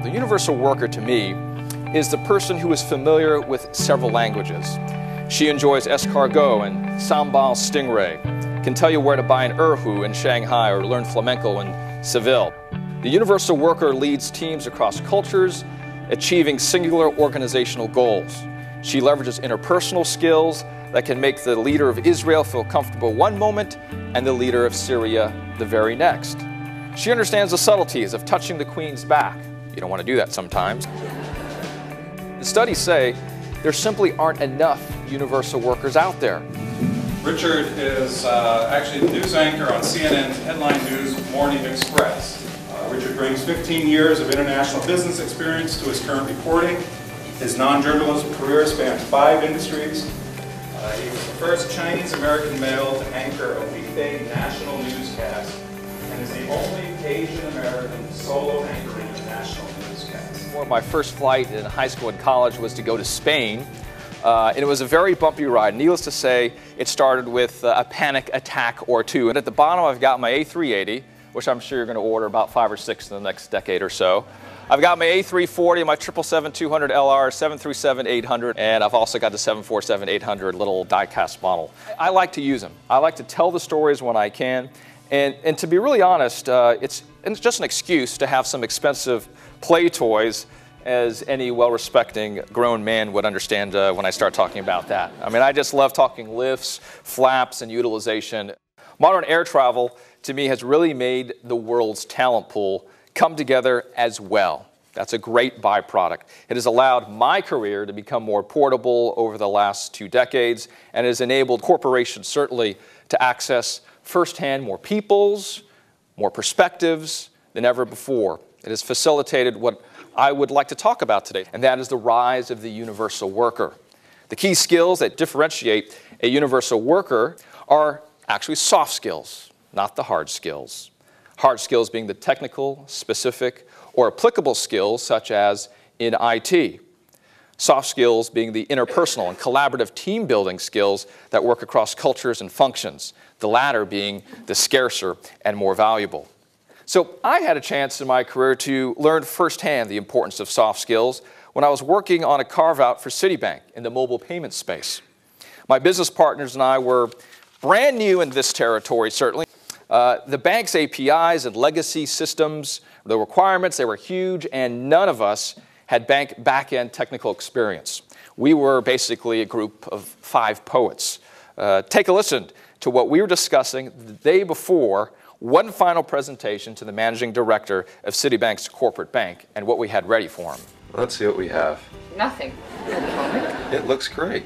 The universal worker, to me, is the person who is familiar with several languages. She enjoys escargot and sambal stingray, can tell you where to buy an erhu in Shanghai or learn flamenco in Seville. The universal worker leads teams across cultures, achieving singular organizational goals. She leverages interpersonal skills that can make the leader of Israel feel comfortable one moment and the leader of Syria the very next. She understands the subtleties of touching the queen's back. You don't want to do that sometimes. The studies say there simply aren't enough universal workers out there. Richard is actually the news anchor on CNN's Headline News Morning Express. Richard brings 15 years of international business experience to his current reporting. His non-journalism career spans 5 industries. He was the first Chinese-American male to anchor a weekday national newscast and is the only Asian-American solo anchoring a national newscast. My first flight in high school and college was to go to Spain. And it was a very bumpy ride. Needless to say, it started with a panic attack or two. And at the bottom, I've got my A380, which I'm sure you're going to order about 5 or 6 in the next decade or so. I've got my A340, my 777-200LR, 737-800, and I've also got the 747-800 little die-cast model. I like to use them. I like to tell the stories when I can. And to be really honest, it's just an excuse to have some expensive play toys, as any well-respecting grown man would understand when I start talking about that. I mean, I just love talking lifts, flaps, and utilization. Modern air travel, to me, has really made the world's talent pool come together as well. That's a great byproduct. It has allowed my career to become more portable over the last 2 decades and has enabled corporations certainly to access firsthand more peoples, more perspectives than ever before. It has facilitated what I would like to talk about today, and that is the rise of the universal worker. The key skills that differentiate a universal worker are actually soft skills, not the hard skills. Hard skills being the technical, specific, or applicable skills such as in IT. Soft skills being the interpersonal and collaborative team-building skills that work across cultures and functions, the latter being the scarcer and more valuable. So I had a chance in my career to learn firsthand the importance of soft skills when I was working on a carve-out for Citibank in the mobile payment space. My business partners and I were brand new in this territory, certainly. The bank's APIs and legacy systems, the requirements, they were huge, and none of us had bank back-end technical experience. We were basically a group of 5 poets. Take a listen to what we were discussing the day before one final presentation to the managing director of Citibank's corporate bank and what we had ready for him. Let's see what we have. Nothing. It looks great.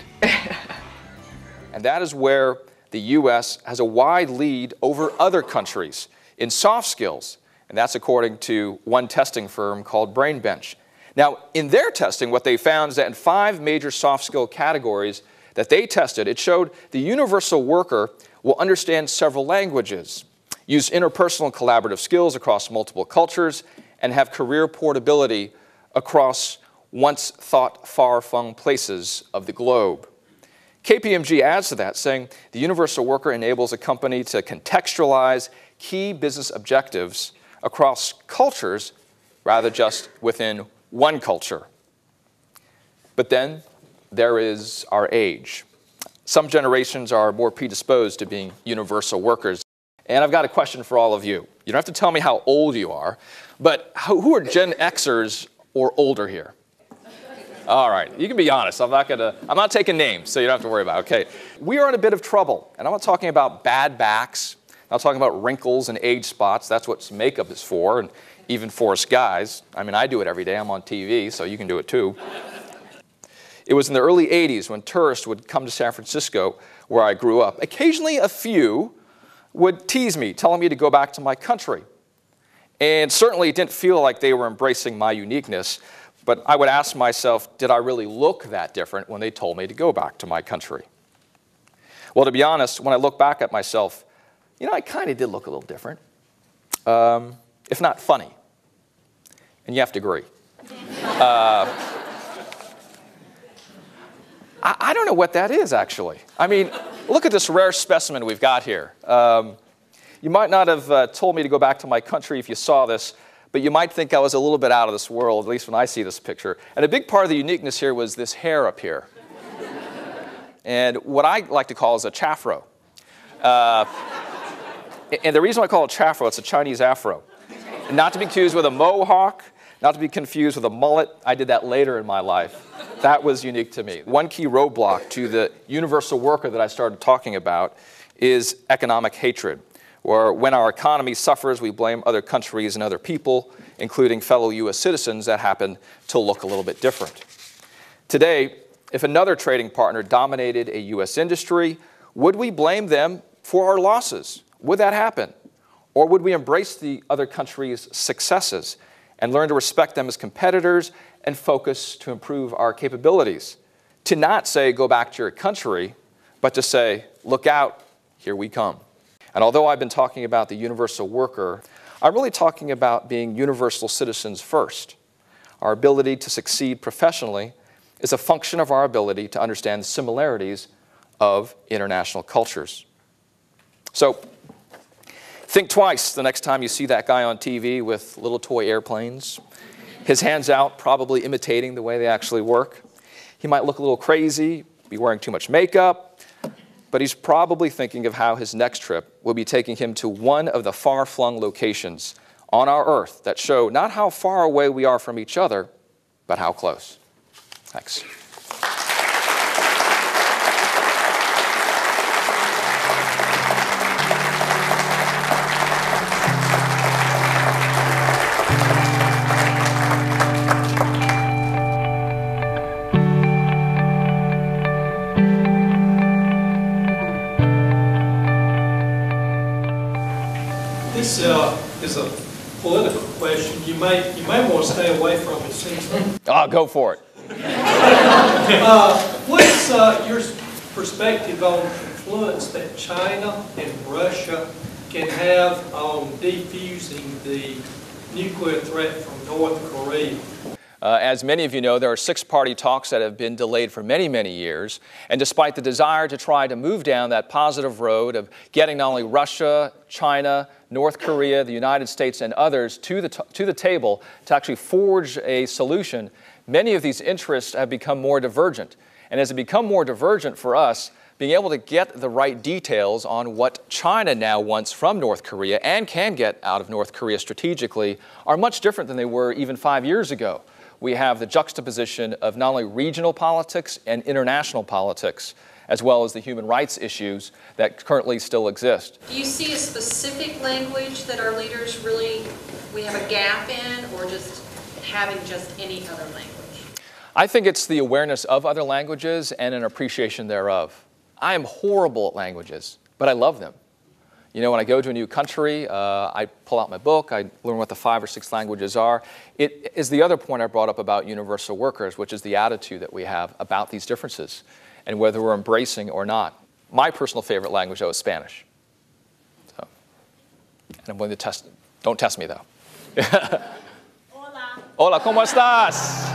And that is where the U.S. has a wide lead over other countries in soft skills, and that's according to one testing firm called BrainBench. Now, in their testing, what they found is that in 5 major soft skill categories that they tested, it showed the universal worker will understand several languages, use interpersonal and collaborative skills across multiple cultures, and have career portability across once thought far-flung places of the globe. KPMG adds to that, saying the universal worker enables a company to contextualize key business objectives across cultures rather just within one culture. But then there is our age. Some generations are more predisposed to being universal workers. And I've got a question for all of you. You don't have to tell me how old you are, but who are Gen Xers or older here? All right, you can be honest. I'm not taking names, so you don't have to worry about it. Okay. We are in a bit of trouble, and I'm not talking about bad backs. I'm not talking about wrinkles and age spots. That's what makeup is for, and even for us guys. I mean, I do it every day. I'm on TV, so you can do it too. It was in the early 80s when tourists would come to San Francisco, where I grew up. Occasionally, a few would tease me, telling me to go back to my country. And certainly, it didn't feel like they were embracing my uniqueness. But I would ask myself, did I really look that different when they told me to go back to my country? Well, to be honest, when I look back at myself, you know, I kind of did look a little different, if not funny. And you have to agree. I don't know what that is, actually. I mean, look at this rare specimen we've got here. You might not have told me to go back to my country if you saw this, but you might think I was a little bit out of this world, at least when I see this picture. And a big part of the uniqueness here was this hair up here. And what I like to call is a chaffro. And the reason why I call it chaffro, it's a Chinese afro. Not to be confused with a mohawk, not to be confused with a mullet. I did that later in my life. That was unique to me. One key roadblock to the universal worker that I started talking about is economic hatred, where when our economy suffers, we blame other countries and other people, including fellow U.S. citizens that happen to look a little bit different. Today, if another trading partner dominated a U.S. industry, would we blame them for our losses? Would that happen? Or would we embrace the other country's successes and learn to respect them as competitors and focus to improve our capabilities? To not say, go back to your country, but to say, look out, here we come. And although I've been talking about the universal worker, I'm really talking about being universal citizens first. Our ability to succeed professionally is a function of our ability to understand the similarities of international cultures. So, think twice the next time you see that guy on TV with little toy airplanes. His hands out, probably imitating the way they actually work. He might look a little crazy, be wearing too much makeup, but he's probably thinking of how his next trip will be taking him to one of the far-flung locations on our Earth that show not how far away we are from each other, but how close. Thanks. This is a political question. You may want to stay away from it. Seems like. Go for it. What's your perspective on the influence that China and Russia can have on defusing the nuclear threat from North Korea? As many of you know, there are 6-party talks that have been delayed for many, many years. And despite the desire to try to move down that positive road of getting not only Russia, China, North Korea, the United States, and others to the table to actually forge a solution, many of these interests have become more divergent. And as it become more divergent for us, being able to get the right details on what China now wants from North Korea and can get out of North Korea strategically are much different than they were even 5 years ago. We have the juxtaposition of not only regional politics and international politics, as well as the human rights issues that currently still exist. Do you see a specific language that our leaders we have a gap in, or just having just any other language? I think it's the awareness of other languages and an appreciation thereof. I am horrible at languages, but I love them. You know, when I go to a new country, I pull out my book, I learn what the 5 or 6 languages are. It is the other point I brought up about universal workers, which is the attitude that we have about these differences and whether we're embracing or not. My personal favorite language, though, is Spanish. So, and I'm going to test it. Don't test me, though. Hola. Hola, ¿cómo estás?